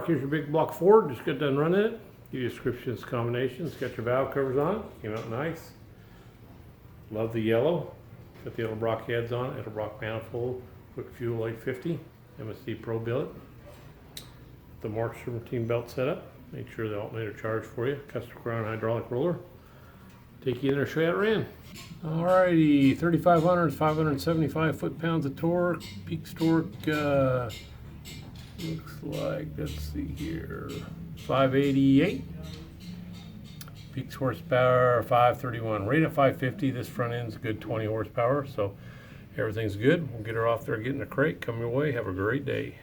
Edelbrock. Here's your big block Ford. Just got done running it. Give you descriptions, combinations. Got your valve covers on it. Came out nice. Love the yellow. Got the Edelbrock heads on it. Edelbrock manifold. Quick fuel 850. MSD Pro Billet. The Mark 17 belt setup. Make sure the alternator charged for you. Custom crown hydraulic roller. Take you in there, show you how it ran. Alrighty, 3,500 is 575 foot-pounds of torque. Peak torque looks like, let's see here, 588. Peak horsepower 531. Rate at 550. This front end's a good 20 horsepower, so everything's good. We'll get her off there, get in the crate, come your way. Have a great day.